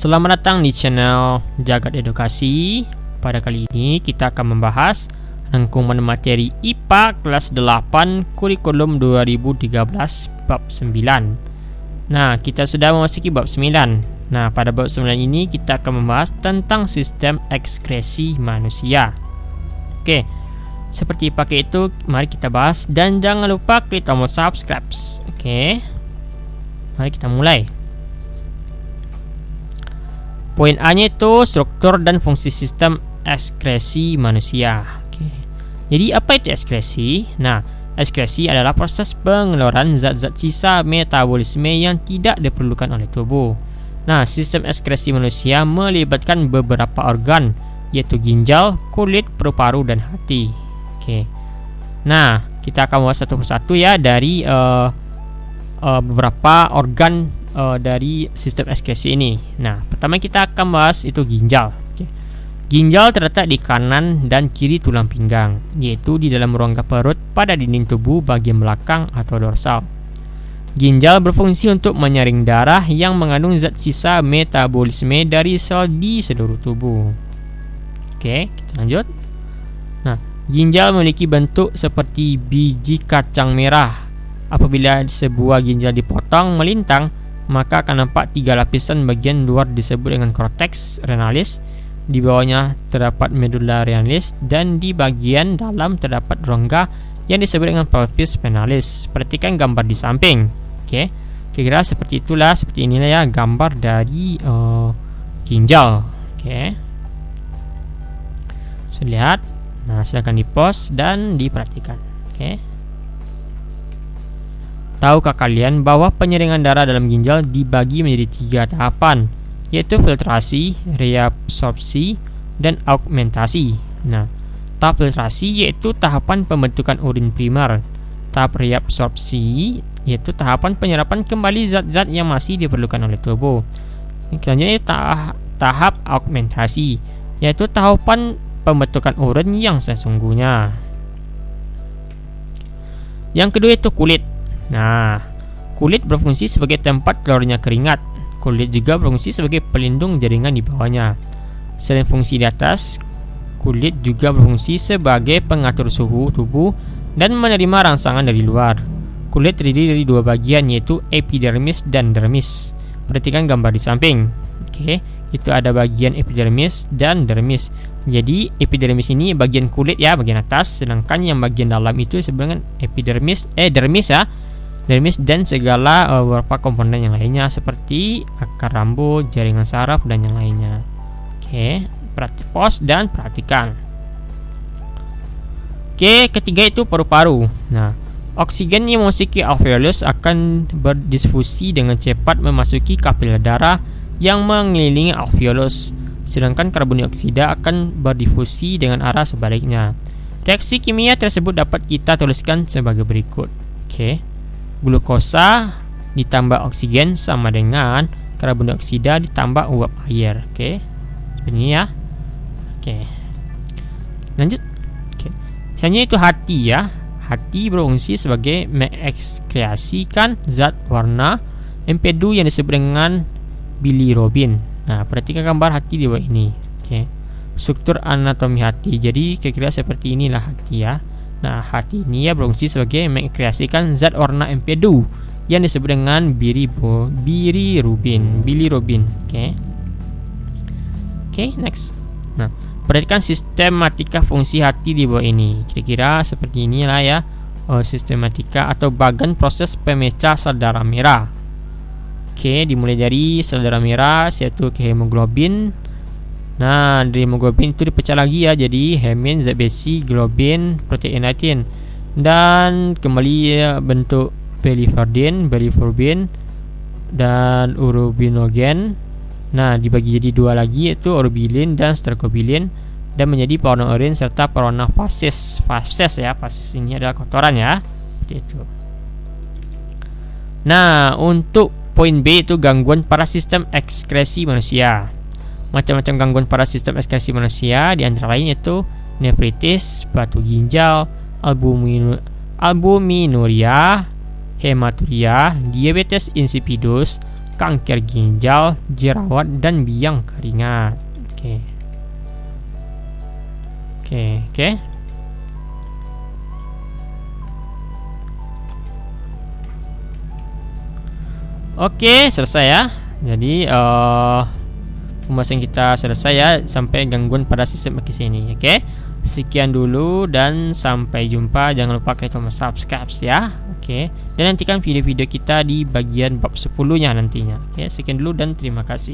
Selamat datang di channel Jagat Edukasi. Pada kali ini kita akan membahas rangkuman materi IPA kelas 8 kurikulum 2013 bab 9. Nah, kita sudah memasuki bab 9. Nah, pada bab 9 ini kita akan membahas tentang sistem ekskresi manusia. Oke, seperti pakai itu, mari kita bahas dan jangan lupa klik tombol subscribe. Oke, mari kita mulai. Poin A-nya itu struktur dan fungsi sistem ekskresi manusia. Oke. Jadi apa itu ekskresi? Nah, ekskresi adalah proses pengeluaran zat-zat sisa metabolisme yang tidak diperlukan oleh tubuh. Nah, sistem ekskresi manusia melibatkan beberapa organ, yaitu ginjal, kulit, paru-paru, dan hati. Oke. Nah, kita akan bahas satu persatu ya dari beberapa organ dari sistem ekskresi ini. Nah, pertama kita akan bahas itu ginjal. Oke. Ginjal terletak di kanan dan kiri tulang pinggang, yaitu di dalam rongga perut pada dinding tubuh bagian belakang atau dorsal. Ginjal berfungsi untuk menyaring darah yang mengandung zat sisa metabolisme dari sel di seluruh tubuh. Oke, kita lanjut. Nah, ginjal memiliki bentuk seperti biji kacang merah. Apabila sebuah ginjal dipotong melintang, maka akan nampak 3 lapisan. Bagian luar disebut dengan cortex renalis, di bawahnya terdapat medulla renalis, dan di bagian dalam terdapat rongga yang disebut dengan pelvis spinalis. Perhatikan gambar di samping. Oke, kira-kira seperti itulah, seperti inilah ya gambar dari ginjal. Oke, bisa lihat. Nah, silakan di-pause dan diperhatikan. Oke. Tahukah kalian bahwa penyaringan darah dalam ginjal dibagi menjadi 3 tahapan, yaitu filtrasi, reabsorpsi, dan augmentasi. Nah, tahap filtrasi yaitu tahapan pembentukan urin primer. Tahap reabsorpsi yaitu tahapan penyerapan kembali zat-zat yang masih diperlukan oleh tubuh. Selanjutnya tahap augmentasi, yaitu tahapan pembentukan urin yang sesungguhnya. Yang kedua itu kulit. Nah, kulit berfungsi sebagai tempat keluarnya keringat. Kulit juga berfungsi sebagai pelindung jaringan di bawahnya. Selain fungsi di atas, kulit juga berfungsi sebagai pengatur suhu tubuh dan menerima rangsangan dari luar. Kulit terdiri dari 2 bagian, yaitu epidermis dan dermis. Perhatikan gambar di samping. Oke, itu ada bagian epidermis dan dermis. Jadi epidermis ini bagian kulit ya, bagian atas, sedangkan yang bagian dalam itu sebenarnya dermis ya. Dermis dan segala beberapa komponen yang lainnya seperti akar rambut, jaringan saraf, dan yang lainnya. Oke, pause dan perhatikan. Oke, ketiga itu paru-paru. Nah, oksigen yang memasuki alveolus akan berdisfusi dengan cepat memasuki kapiler darah yang mengelilingi alveolus, sedangkan karbon dioksida akan berdifusi dengan arah sebaliknya. Reaksi kimia tersebut dapat kita tuliskan sebagai berikut. Oke. Glukosa ditambah oksigen sama dengan karbon dioksida ditambah uap air. Oke. Seperti ini ya. Oke. Lanjut. Oke. Misalnya itu hati ya. Hati berfungsi sebagai mengekskresikan zat warna empedu yang disebut dengan bilirubin. Nah, perhatikan gambar hati di bawah ini. Oke. Struktur anatomi hati. Jadi kira-kira seperti inilah hati ya. Nah, hati ini ya berfungsi sebagai mengkreasikan zat warna empedu yang disebut dengan bilirubin. Oke, next. Nah, perhatikan sistematika fungsi hati di bawah ini. Kira-kira seperti inilah ya, sistematika atau bagan proses pemecah sel darah merah. Oke, dimulai dari sel darah merah yaitu ke hemoglobin. Nah, dari hemoglobin itu dipecah lagi ya, jadi hemin, zat besi, globin, protein latin, dan kembali ya, bentuk biliverdin, dan urobinogen. Nah, dibagi jadi 2 lagi, yaitu urobilin dan strobilin, dan menjadi pewarna urin serta pewarna fases ya. Fases ini adalah kotoran ya, seperti itu. Nah, untuk poin B itu gangguan pada sistem ekskresi manusia. Macam-macam gangguan pada sistem ekskresi manusia, di antara lain yaitu nefritis, batu ginjal, albuminuria, hematuria, diabetes insipidus, kanker ginjal, jerawat, dan biang keringat. Oke. Oke, selesai ya. Jadi pembahasan kita selesai ya, sampai gangguan pada sistem akis ini. Oke. Sekian dulu dan sampai jumpa. Jangan lupa klik tombol subscribe ya. Oke. Dan nantikan video-video kita di bagian bab 10-nya nantinya. Oke, sekian dulu dan terima kasih.